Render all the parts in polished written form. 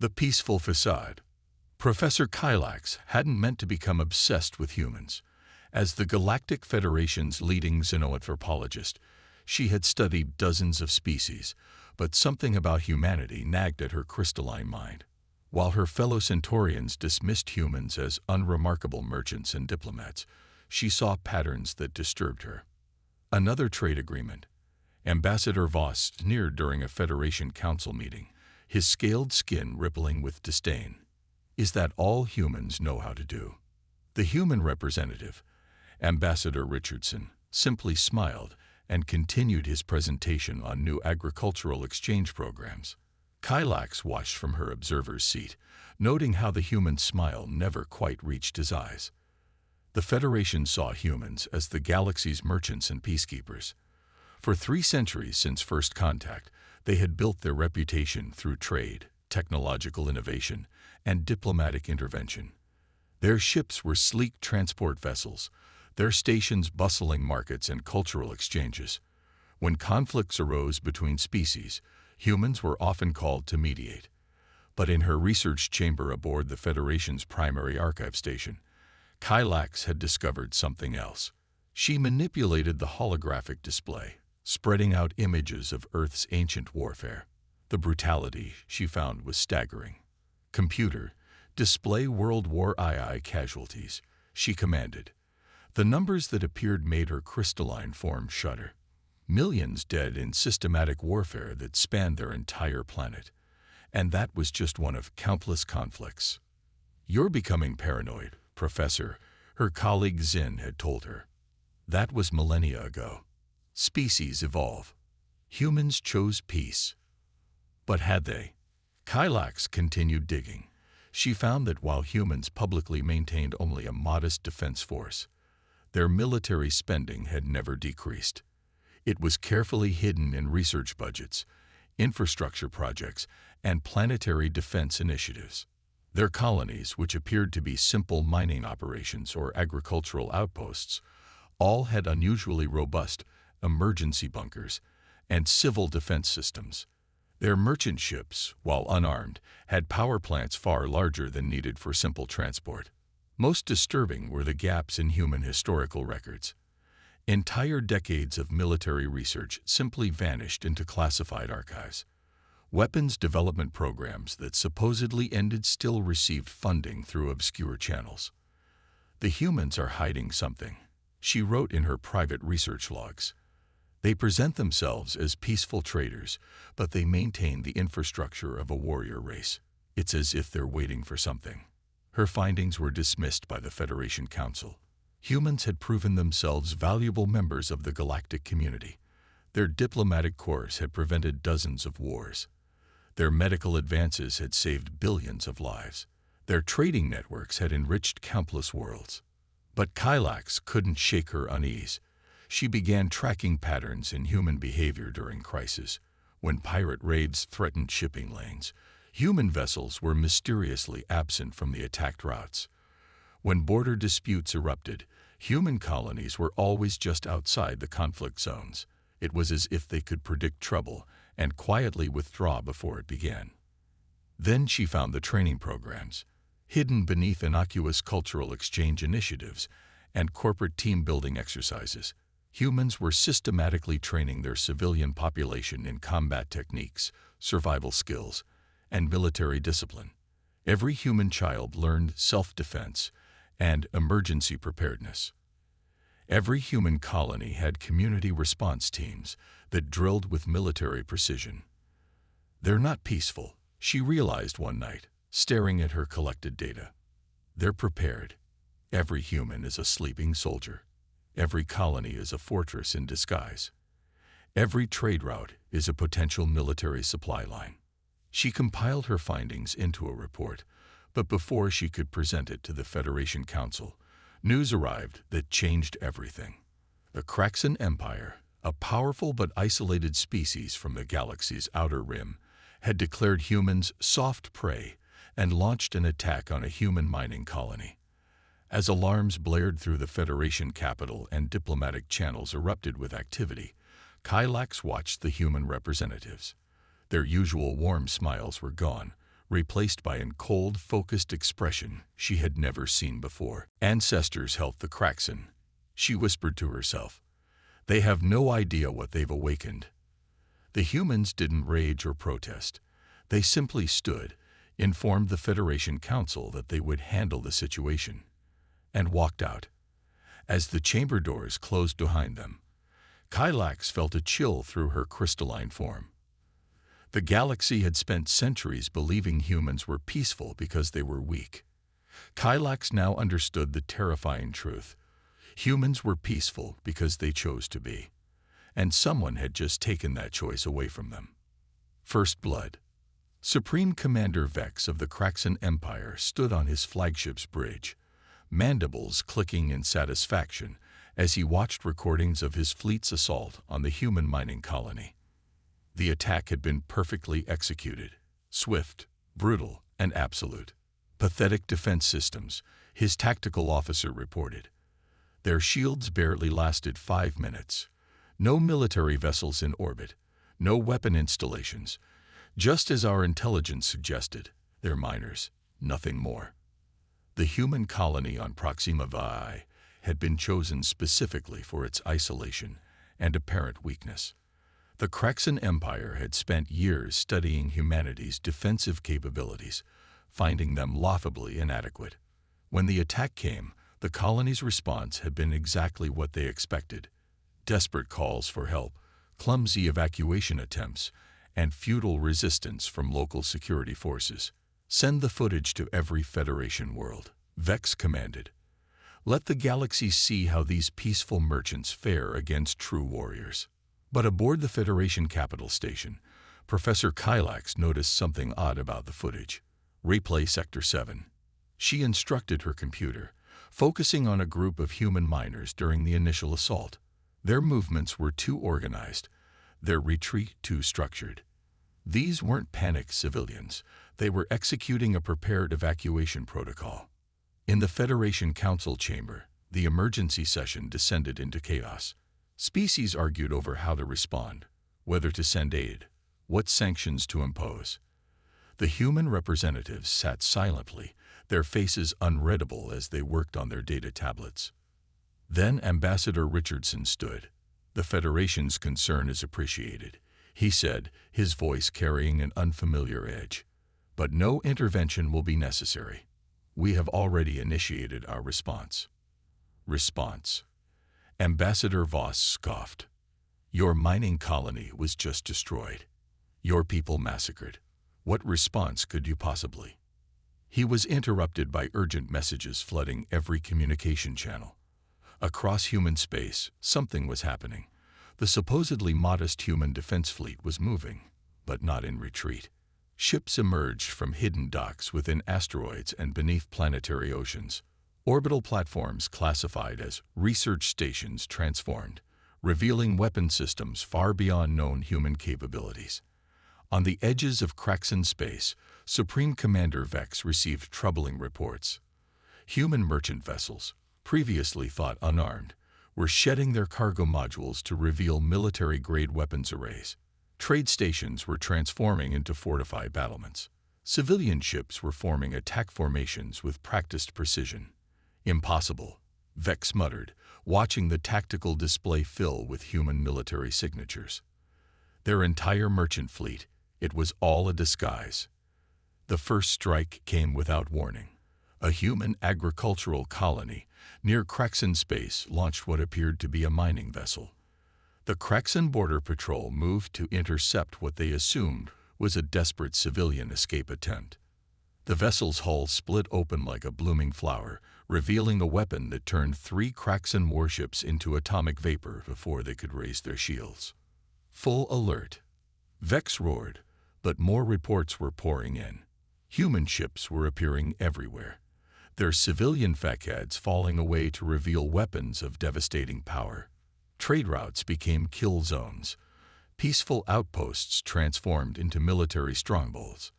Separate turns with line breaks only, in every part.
The peaceful facade. Professor Kylax hadn't meant to become obsessed with humans. As the Galactic Federation's leading xenoanthropologist, she had studied dozens of species, but something about humanity nagged at her crystalline mind. While her fellow Centaurians dismissed humans as unremarkable merchants and diplomats, she saw patterns that disturbed her. Another trade agreement. Ambassador Voss sneered during a Federation Council meeting, his scaled skin rippling with disdain. Is that all humans know how to do? The human representative, Ambassador Richardson, simply smiled and continued his presentation on new agricultural exchange programs. Kylax watched from her observer's seat, noting how the human smile never quite reached his eyes. The Federation saw humans as the galaxy's merchants and peacekeepers. For 3 centuries since first contact, they had built their reputation through trade, technological innovation, and diplomatic intervention. Their ships were sleek transport vessels, their stations bustling markets and cultural exchanges. When conflicts arose between species, humans were often called to mediate. But in her research chamber aboard the Federation's primary archive station, Kylax had discovered something else. She manipulated the holographic display, spreading out images of Earth's ancient warfare. The brutality, she found, was staggering. "Computer, display World War II casualties," she commanded. The numbers that appeared made her crystalline form shudder. Millions dead in systematic warfare that spanned their entire planet. And that was just one of countless conflicts. "You're becoming paranoid, Professor," her colleague Zinn had told her. That was millennia ago. Species evolve. Humans chose peace. But had they? Kylax continued digging. She found that while humans publicly maintained only a modest defense force, their military spending had never decreased. It was carefully hidden in research budgets, infrastructure projects, and planetary defense initiatives. Their colonies, which appeared to be simple mining operations or agricultural outposts, all had unusually robust emergency bunkers and civil defense systems. Their merchant ships, while unarmed, had power plants far larger than needed for simple transport. Most disturbing were the gaps in human historical records. Entire decades of military research simply vanished into classified archives. Weapons development programs that supposedly ended still received funding through obscure channels. "The humans are hiding something," she wrote in her private research logs. "They present themselves as peaceful traders, but they maintain the infrastructure of a warrior race. It's as if they're waiting for something." Her findings were dismissed by the Federation Council. Humans had proven themselves valuable members of the galactic community. Their diplomatic corps had prevented dozens of wars. Their medical advances had saved billions of lives. Their trading networks had enriched countless worlds. But Kylax couldn't shake her unease. She began tracking patterns in human behavior during crisis. When pirate raids threatened shipping lanes, human vessels were mysteriously absent from the attacked routes. When border disputes erupted, human colonies were always just outside the conflict zones. It was as if they could predict trouble and quietly withdraw before it began. Then she found the training programs, hidden beneath innocuous cultural exchange initiatives and corporate team-building exercises. Humans were systematically training their civilian population in combat techniques, survival skills, and military discipline. Every human child learned self-defense and emergency preparedness. Every human colony had community response teams that drilled with military precision. "They're not peaceful," she realized one night, staring at her collected data. "They're prepared. Every human is a sleeping soldier. Every colony is a fortress in disguise. Every trade route is a potential military supply line." She compiled her findings into a report, but before she could present it to the Federation Council, news arrived that changed everything. The Kraxan Empire, a powerful but isolated species from the galaxy's outer rim, had declared humans soft prey and launched an attack on a human mining colony. As alarms blared through the Federation capital and diplomatic channels erupted with activity, Kylax watched the human representatives. Their usual warm smiles were gone, replaced by a cold, focused expression she had never seen before. Ancestors helped the Kraxan, she whispered to herself. They have no idea what they've awakened. The humans didn't rage or protest. They simply stood, informed the Federation Council that they would handle the situation, and walked out. As the chamber doors closed behind them, Kylax felt a chill through her crystalline form. The galaxy had spent centuries believing humans were peaceful because they were weak. Kylax now understood the terrifying truth. Humans were peaceful because they chose to be, and someone had just taken that choice away from them. First Blood. Supreme Commander Vex of the Kraxan Empire stood on his flagship's bridge, mandibles clicking in satisfaction as he watched recordings of his fleet's assault on the human mining colony. The attack had been perfectly executed, swift, brutal, and absolute. Pathetic defense systems, his tactical officer reported. Their shields barely lasted 5 minutes. No military vessels in orbit, no weapon installations. Just as our intelligence suggested, they're miners, nothing more. The human colony on Proxima Vi had been chosen specifically for its isolation and apparent weakness. The Kraxan Empire had spent years studying humanity's defensive capabilities, finding them laughably inadequate. When the attack came, the colony's response had been exactly what they expected. Desperate calls for help, clumsy evacuation attempts, and futile resistance from local security forces. Send the footage to every Federation world, Vex commanded. Let the galaxy see how these peaceful merchants fare against true warriors. But aboard the Federation capital station, Professor Kylax noticed something odd about the footage. Replay Sector 7. She instructed her computer, focusing on a group of human miners during the initial assault. Their movements were too organized, their retreat too structured. These weren't panicked civilians. They were executing a prepared evacuation protocol. In the Federation Council chamber, the emergency session descended into chaos. Species argued over how to respond, whether to send aid, what sanctions to impose. The human representatives sat silently, their faces unreadable as they worked on their data tablets. Then Ambassador Richardson stood. The Federation's concern is appreciated, he said, his voice carrying an unfamiliar edge. But no intervention will be necessary. We have already initiated our response. Response. Ambassador Voss scoffed. Your mining colony was just destroyed. Your people massacred. What response could you possibly? He was interrupted by urgent messages flooding every communication channel. Across human space, something was happening. The supposedly modest human defense fleet was moving, but not in retreat. Ships emerged from hidden docks within asteroids and beneath planetary oceans. Orbital platforms classified as research stations transformed, revealing weapon systems far beyond known human capabilities. On the edges of Kraxan space, Supreme Commander Vex received troubling reports. Human merchant vessels, previously thought unarmed, were shedding their cargo modules to reveal military-grade weapons arrays. Trade stations were transforming into fortified battlements. Civilian ships were forming attack formations with practiced precision. Impossible, Vex muttered, watching the tactical display fill with human military signatures. Their entire merchant fleet, it was all a disguise. The first strike came without warning. A human agricultural colony near Kraxan space launched what appeared to be a mining vessel. The Kraxan Border Patrol moved to intercept what they assumed was a desperate civilian escape attempt. The vessel's hull split open like a blooming flower, revealing a weapon that turned 3 Kraxan warships into atomic vapor before they could raise their shields. Full alert. Vex roared, but more reports were pouring in. Human ships were appearing everywhere, their civilian facades falling away to reveal weapons of devastating power. Trade routes became kill zones. Peaceful outposts transformed into military strongholds.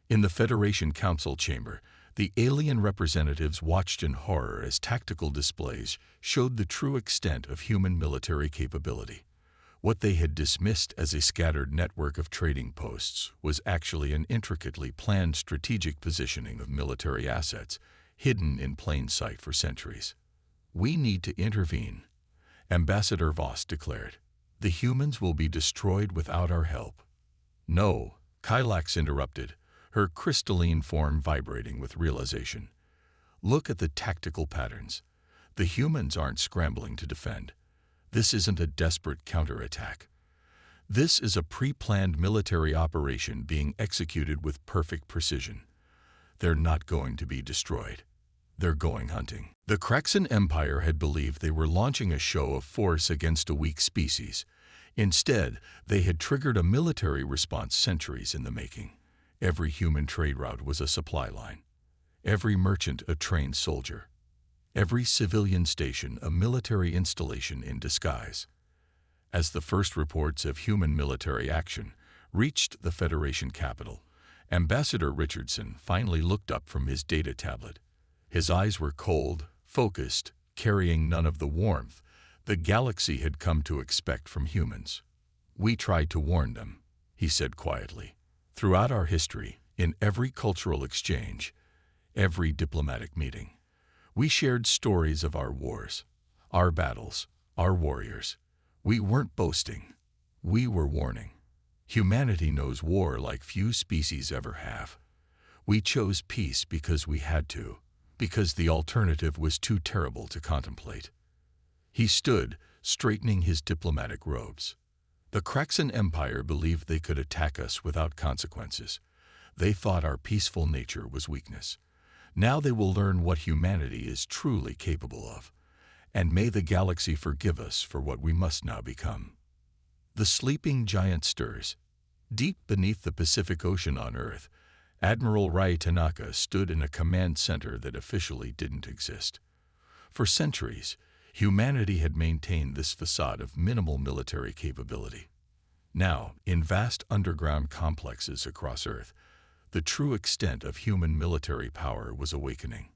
In the Federation Council chamber, the alien representatives watched in horror as tactical displays showed the true extent of human military capability. What they had dismissed as a scattered network of trading posts was actually an intricately planned strategic positioning of military assets, hidden in plain sight for centuries. "We need to intervene," Ambassador Voss declared. "The humans will be destroyed without our help." "No," Kylax interrupted, her crystalline form vibrating with realization. "Look at the tactical patterns. The humans aren't scrambling to defend. This isn't a desperate counterattack. This is a pre-planned military operation being executed with perfect precision. They're not going to be destroyed. They're going hunting." The Kraxan Empire had believed they were launching a show of force against a weak species. Instead, they had triggered a military response centuries in the making. Every human trade route was a supply line. Every merchant a trained soldier. Every civilian station a military installation in disguise. As the first reports of human military action reached the Federation capital, Ambassador Richardson finally looked up from his data tablet. His eyes were cold, focused, carrying none of the warmth the galaxy had come to expect from humans. "We tried to warn them," he said quietly. "Throughout our history, in every cultural exchange, every diplomatic meeting, we shared stories of our wars, our battles, our warriors. We weren't boasting. We were warning. Humanity knows war like few species ever have. We chose peace because we had to, because the alternative was too terrible to contemplate." He stood, straightening his diplomatic robes. "The Kraxan Empire believed they could attack us without consequences. They thought our peaceful nature was weakness. Now they will learn what humanity is truly capable of. And may the galaxy forgive us for what we must now become." The sleeping giant stirs. Deep beneath the Pacific Ocean on Earth, Admiral Rai Tanaka stood in a command center that officially didn't exist. For centuries, humanity had maintained this facade of minimal military capability. Now, in vast underground complexes across Earth, the true extent of human military power was awakening.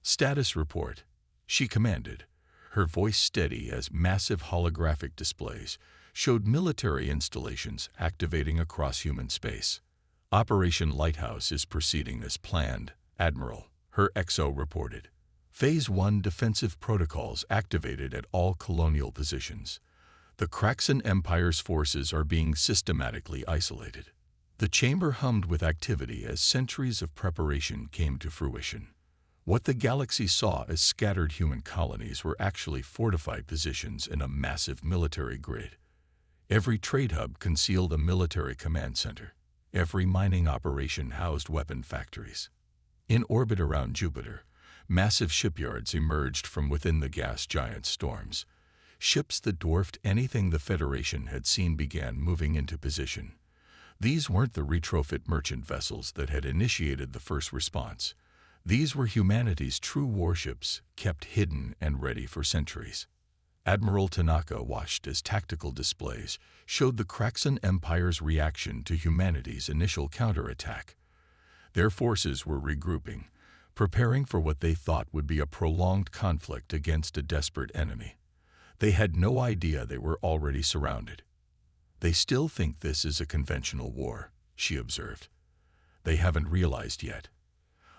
"Status report," she commanded, her voice steady as massive holographic displays showed military installations activating across human space. "Operation Lighthouse is proceeding as planned, Admiral," her XO reported. "Phase 1 defensive protocols activated at all colonial positions. The Kraxan Empire's forces are being systematically isolated." The chamber hummed with activity as centuries of preparation came to fruition. What the galaxy saw as scattered human colonies were actually fortified positions in a massive military grid. Every trade hub concealed a military command center. Every mining operation housed weapon factories. In orbit around Jupiter, massive shipyards emerged from within the gas giant's storms. Ships that dwarfed anything the Federation had seen began moving into position. These weren't the retrofit merchant vessels that had initiated the first response. These were humanity's true warships, kept hidden and ready for centuries. Admiral Tanaka watched as tactical displays showed the Kraxan Empire's reaction to humanity's initial counterattack. Their forces were regrouping, preparing for what they thought would be a prolonged conflict against a desperate enemy. They had no idea they were already surrounded. "They still think this is a conventional war," she observed. "They haven't realized yet."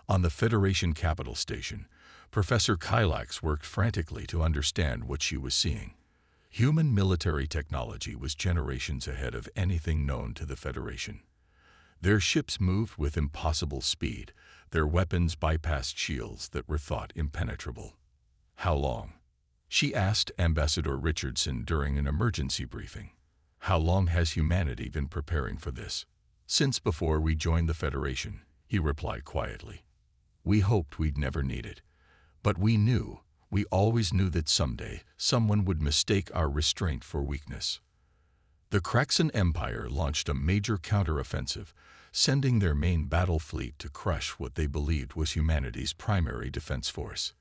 On the Federation capital station, Professor Kylax worked frantically to understand what she was seeing. Human military technology was generations ahead of anything known to the Federation. Their ships moved with impossible speed. Their weapons bypassed shields that were thought impenetrable. "How long?" she asked Ambassador Richardson during an emergency briefing. "How long has humanity been preparing for this?" "Since before we joined the Federation," he replied quietly. "We hoped we'd never need it. But we always knew that someday someone would mistake our restraint for weakness." The Kraxan Empire launched a major counteroffensive, sending their main battle fleet to crush what they believed was humanity's primary defense force.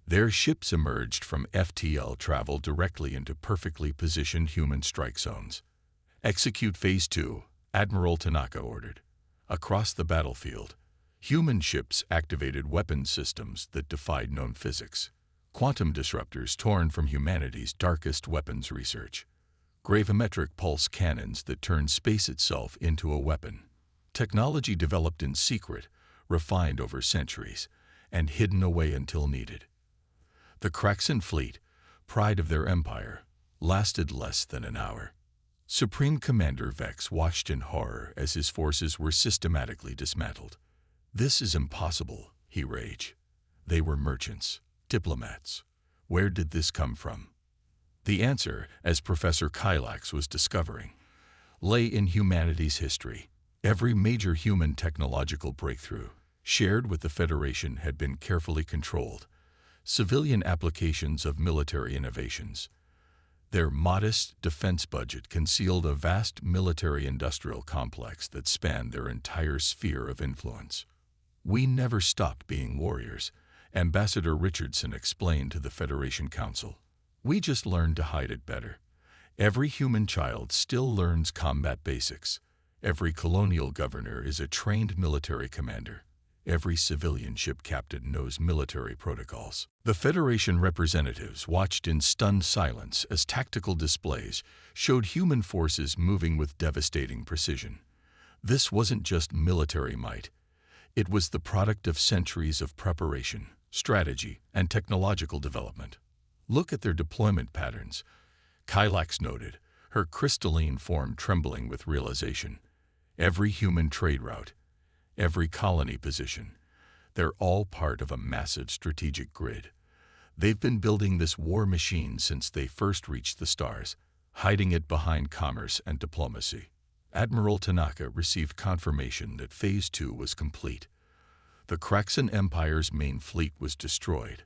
Their ships emerged from FTL travel directly into perfectly positioned human strike zones. "Execute Phase 2, Admiral Tanaka ordered." Across the battlefield, human ships activated weapons systems that defied known physics. Quantum disruptors torn from humanity's darkest weapons research. gravimetric pulse cannons that turned space itself into a weapon. Technology developed in secret, refined over centuries, and hidden away until needed. The Kraxan fleet, pride of their empire, lasted less than an hour. Supreme Commander Vex watched in horror as his forces were systematically dismantled. "This is impossible," he raged. They were merchants, diplomats. Where did this come from? The answer, as Professor Kylax was discovering, lay in humanity's history. Every major human technological breakthrough shared with the Federation had been carefully controlled. Civilian applications of military innovations. Their modest defense budget concealed a vast military-industrial complex that spanned their entire sphere of influence. "We never stopped being warriors," Ambassador Richardson explained to the Federation Council. "We just learned to hide it better. Every human child still learns combat basics. Every colonial governor is a trained military commander. Every civilian ship captain knows military protocols." The Federation representatives watched in stunned silence as tactical displays showed human forces moving with devastating precision. This wasn't just military might. It was the product of centuries of preparation, strategy, and technological development. "Look at their deployment patterns," Kylax noted, her crystalline form trembling with realization. "Every human trade route, every colony position, they're all part of a massive strategic grid. They've been building this war machine since they first reached the stars, hiding it behind commerce and diplomacy." Admiral Tanaka received confirmation that Phase 2 was complete. The Kraxan Empire's main fleet was destroyed,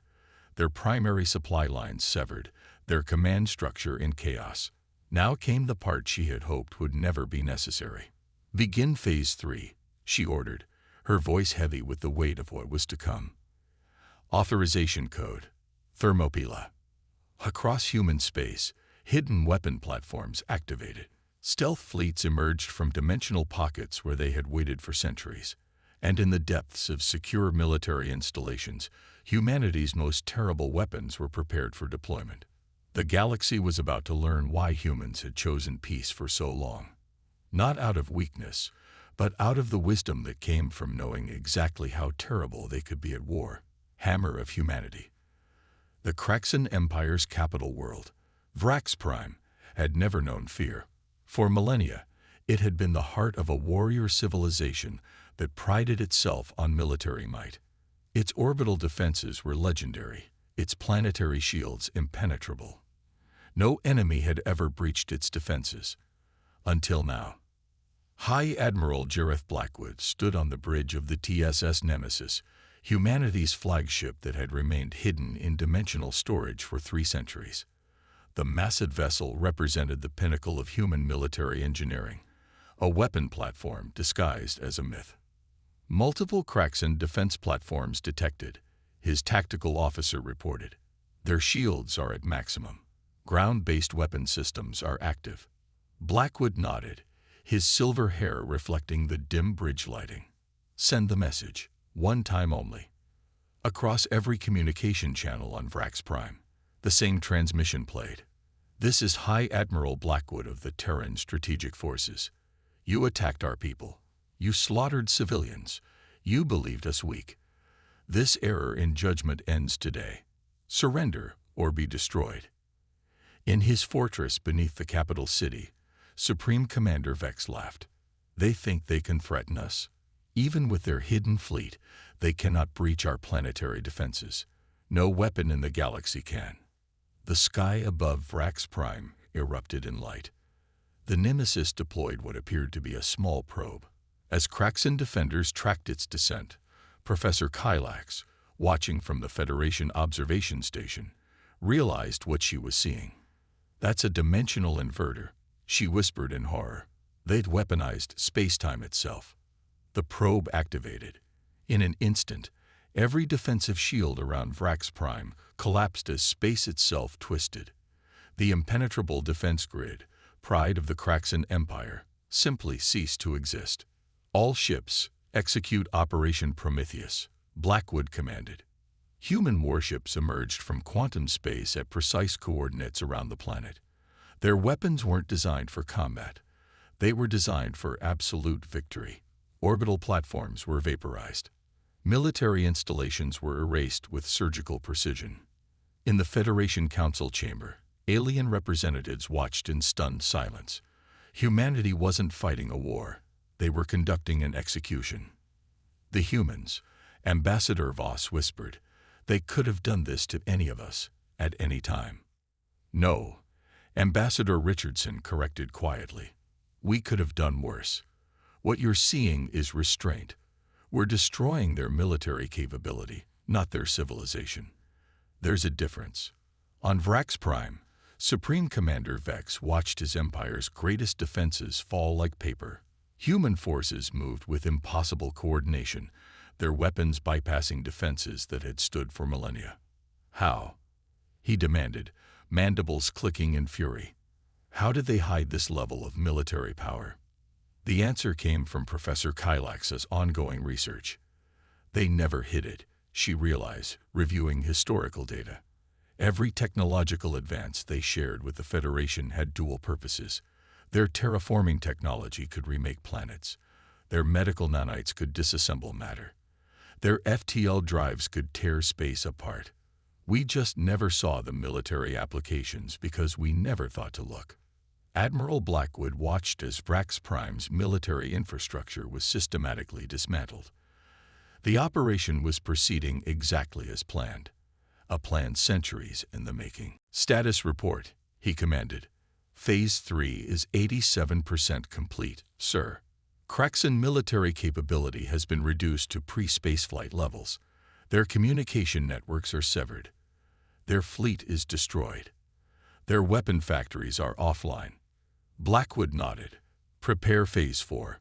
their primary supply lines severed, their command structure in chaos. Now came the part she had hoped would never be necessary. "Begin Phase 3, she ordered, her voice heavy with the weight of what was to come. Authorization code, Thermopylae. Across human space, hidden weapon platforms activated. Stealth fleets emerged from dimensional pockets where they had waited for centuries. And in the depths of secure military installations, humanity's most terrible weapons were prepared for deployment. The galaxy was about to learn why humans had chosen peace for so long. Not out of weakness, but out of the wisdom that came from knowing exactly how terrible they could be at war. Hammer of humanity. The Kraxan Empire's capital world, Vrax Prime, had never known fear. For millennia, it had been the heart of a warrior civilization that prided itself on military might. Its orbital defenses were legendary, its planetary shields impenetrable. No enemy had ever breached its defenses. Until now. High Admiral Jareth Blackwood stood on the bridge of the TSS Nemesis, humanity's flagship that had remained hidden in dimensional storage for 3 centuries. The massive vessel represented the pinnacle of human military engineering, a weapon platform disguised as a myth. Multiple Kraxan defense platforms detected, his tactical officer reported. Their shields are at maximum. Ground-based weapon systems are active. Blackwood nodded, his silver hair reflecting the dim bridge lighting. "Send the message, one time only." Across every communication channel on Vrax Prime, the same transmission played. "This is High Admiral Blackwood of the Terran Strategic Forces. You attacked our people. You slaughtered civilians. You believed us weak. This error in judgment ends today. Surrender or be destroyed." In his fortress beneath the capital city, Supreme Commander Vex laughed. "They think they can threaten us. Even with their hidden fleet, they cannot breach our planetary defenses. No weapon in the galaxy can." The sky above Vrax Prime erupted in light. The Nemesis deployed what appeared to be a small probe. As Kraxan defenders tracked its descent, Professor Kylax, watching from the Federation observation station, realized what she was seeing. "That's a dimensional inverter," she whispered in horror. They'd weaponized space-time itself. The probe activated. In an instant, every defensive shield around Vrax Prime collapsed as space itself twisted. The impenetrable defense grid, pride of the Kraxan Empire, simply ceased to exist. "All ships, execute Operation Prometheus," Blackwood commanded. Human warships emerged from quantum space at precise coordinates around the planet. Their weapons weren't designed for combat. They were designed for absolute victory. Orbital platforms were vaporized. Military installations were erased with surgical precision. In the Federation Council chamber, alien representatives watched in stunned silence. Humanity wasn't fighting a war. They were conducting an execution. The humans, Ambassador Voss whispered, they could have done this to any of us, at any time. No, Ambassador Richardson corrected quietly. We could have done worse. What you're seeing is restraint. We're destroying their military capability, not their civilization. There's a difference. On Vrax Prime, Supreme Commander Vex watched his empire's greatest defenses fall like paper. Human forces moved with impossible coordination, their weapons bypassing defenses that had stood for millennia. How? He demanded, mandibles clicking in fury. How did they hide this level of military power? The answer came from Professor Kylax's ongoing research. They never hid it, she realized, reviewing historical data. Every technological advance they shared with the Federation had dual purposes. Their terraforming technology could remake planets. Their medical nanites could disassemble matter. Their FTL drives could tear space apart. We just never saw the military applications because we never thought to look. Admiral Blackwood watched as Vrax Prime's military infrastructure was systematically dismantled. The operation was proceeding exactly as planned. A plan centuries in the making. Status report, he commanded. Phase 3 is 87% complete, sir. Kraxan military capability has been reduced to pre-spaceflight levels. Their communication networks are severed. Their fleet is destroyed. Their weapon factories are offline. Blackwood nodded. Prepare Phase 4.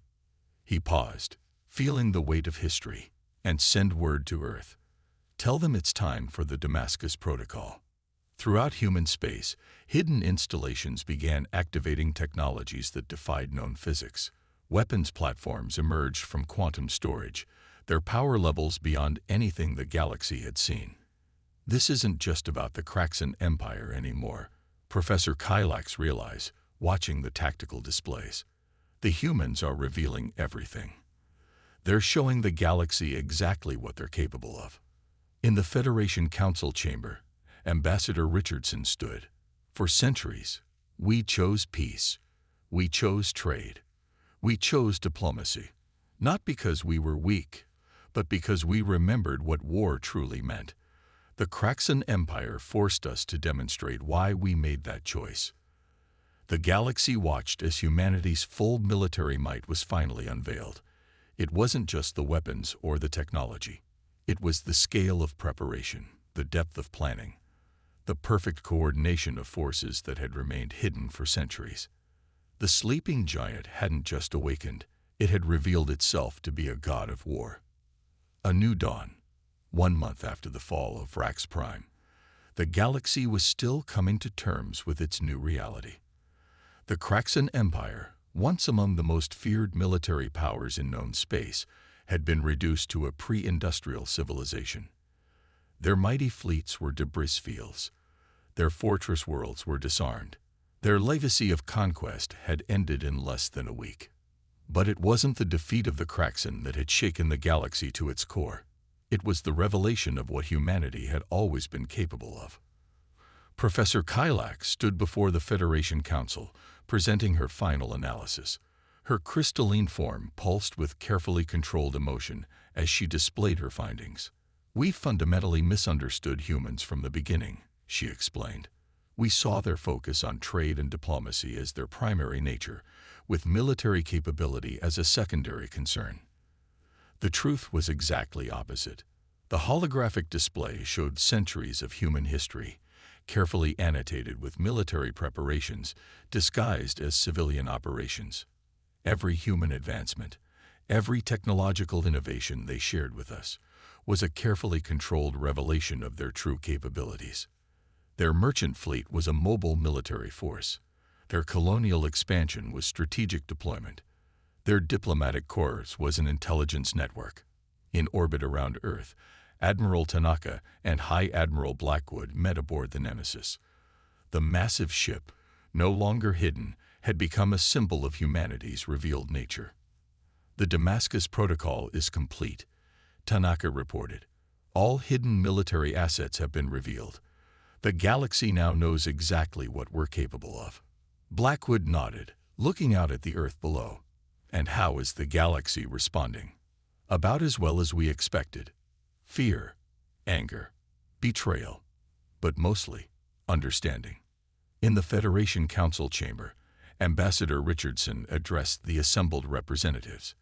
He paused, feeling the weight of history, and send word to Earth. Tell them it's time for the Damascus Protocol. Throughout human space, hidden installations began activating technologies that defied known physics. Weapons platforms emerged from quantum storage, their power levels beyond anything the galaxy had seen. This isn't just about the Kraxan Empire anymore, Professor Kylax realized, watching the tactical displays. The humans are revealing everything. They're showing the galaxy exactly what they're capable of. In the Federation Council chamber, Ambassador Richardson stood. For centuries, we chose peace. We chose trade. We chose diplomacy. Not because we were weak, but because we remembered what war truly meant. The Kraxan Empire forced us to demonstrate why we made that choice. The galaxy watched as humanity's full military might was finally unveiled. It wasn't just the weapons or the technology. It was the scale of preparation, the depth of planning, the perfect coordination of forces that had remained hidden for centuries. The sleeping giant hadn't just awakened, it had revealed itself to be a god of war. A new dawn. 1 month after the fall of Vrax Prime, the galaxy was still coming to terms with its new reality. The Kraxan Empire, once among the most feared military powers in known space, had been reduced to a pre-industrial civilization. Their mighty fleets were debris fields. Their fortress worlds were disarmed. Their legacy of conquest had ended in less than a week. But it wasn't the defeat of the Kraxan that had shaken the galaxy to its core. It was the revelation of what humanity had always been capable of. Professor Kylax stood before the Federation Council, presenting her final analysis. Her crystalline form pulsed with carefully controlled emotion as she displayed her findings. We fundamentally misunderstood humans from the beginning, she explained. We saw their focus on trade and diplomacy as their primary nature, with military capability as a secondary concern. The truth was exactly opposite. The holographic display showed centuries of human history, carefully annotated with military preparations disguised as civilian operations. Every human advancement, every technological innovation they shared with us, was a carefully controlled revelation of their true capabilities. Their merchant fleet was a mobile military force. Their colonial expansion was strategic deployment. Their diplomatic corps was an intelligence network. In orbit around Earth, Admiral Tanaka and High Admiral Blackwood met aboard the Nemesis. The massive ship, no longer hidden, had become a symbol of humanity's revealed nature. The Damascus Protocol is complete, Tanaka reported. All hidden military assets have been revealed. The galaxy now knows exactly what we're capable of. Blackwood nodded, looking out at the Earth below. And how is the galaxy responding? About as well as we expected. Fear, anger, betrayal, but mostly understanding. In the Federation Council chamber, Ambassador Richardson addressed the assembled representatives.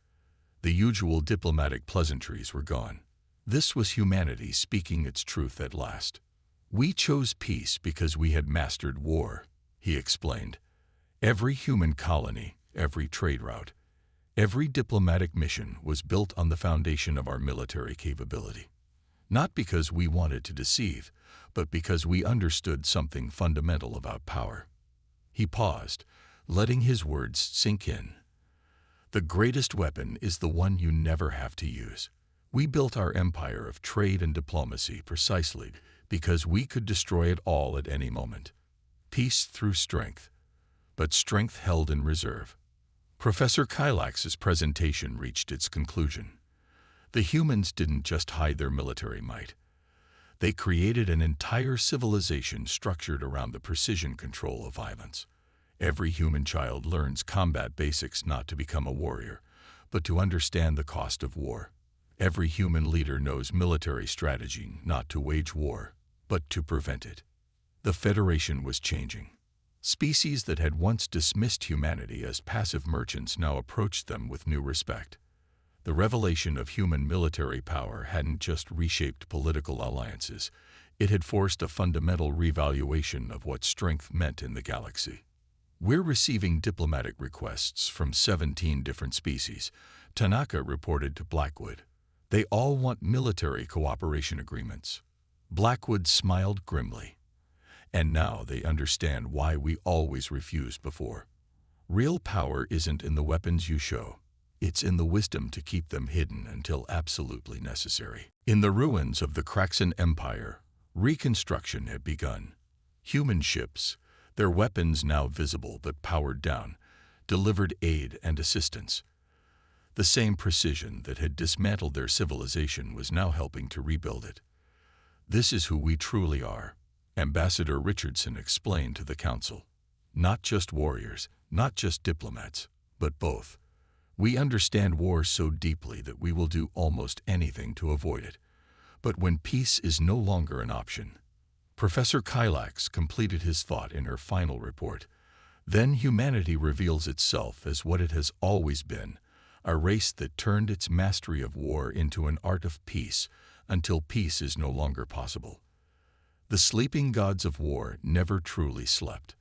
The usual diplomatic pleasantries were gone. This was humanity speaking its truth at last. We chose peace because we had mastered war, he explained. Every human colony, every trade route, every diplomatic mission was built on the foundation of our military capability. Not because we wanted to deceive, but because we understood something fundamental about power. He paused, letting his words sink in. The greatest weapon is the one you never have to use. We built our empire of trade and diplomacy precisely because we could destroy it all at any moment. Peace through strength, but strength held in reserve. Professor Kylax's presentation reached its conclusion. The humans didn't just hide their military might. They created an entire civilization structured around the precision control of violence. Every human child learns combat basics not to become a warrior, but to understand the cost of war. Every human leader knows military strategy not to wage war, but to prevent it. The Federation was changing. Species that had once dismissed humanity as passive merchants now approached them with new respect. The revelation of human military power hadn't just reshaped political alliances, it had forced a fundamental revaluation of what strength meant in the galaxy. We're receiving diplomatic requests from 17 different species, Tanaka reported to Blackwood. They all want military cooperation agreements. Blackwood smiled grimly. And now they understand why we always refused before. Real power isn't in the weapons you show. It's in the wisdom to keep them hidden until absolutely necessary. In the ruins of the Kraxan Empire, reconstruction had begun. Human ships, their weapons now visible but powered down, delivered aid and assistance. The same precision that had dismantled their civilization was now helping to rebuild it. This is who we truly are, Ambassador Richardson explained to the council. Not just warriors, not just diplomats, but both. We understand war so deeply that we will do almost anything to avoid it. But when peace is no longer an option, Professor Kylax completed his thought in her final report. Then humanity reveals itself as what it has always been, a race that turned its mastery of war into an art of peace until peace is no longer possible. The sleeping gods of war never truly slept.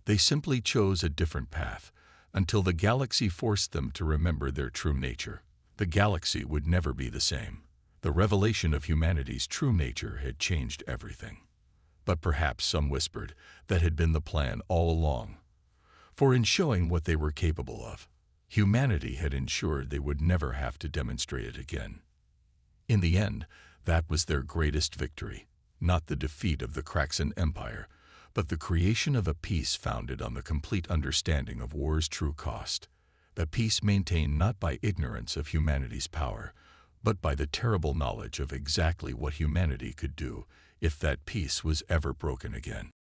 They simply chose a different path until the galaxy forced them to remember their true nature. The galaxy would never be the same. The revelation of humanity's true nature had changed everything. But perhaps some whispered that had been the plan all along. For in showing what they were capable of, humanity had ensured they would never have to demonstrate it again. In the end, that was their greatest victory, not the defeat of the Kraxan Empire, but the creation of a peace founded on the complete understanding of war's true cost, a peace maintained not by ignorance of humanity's power, but by the terrible knowledge of exactly what humanity could do if that peace was ever broken again.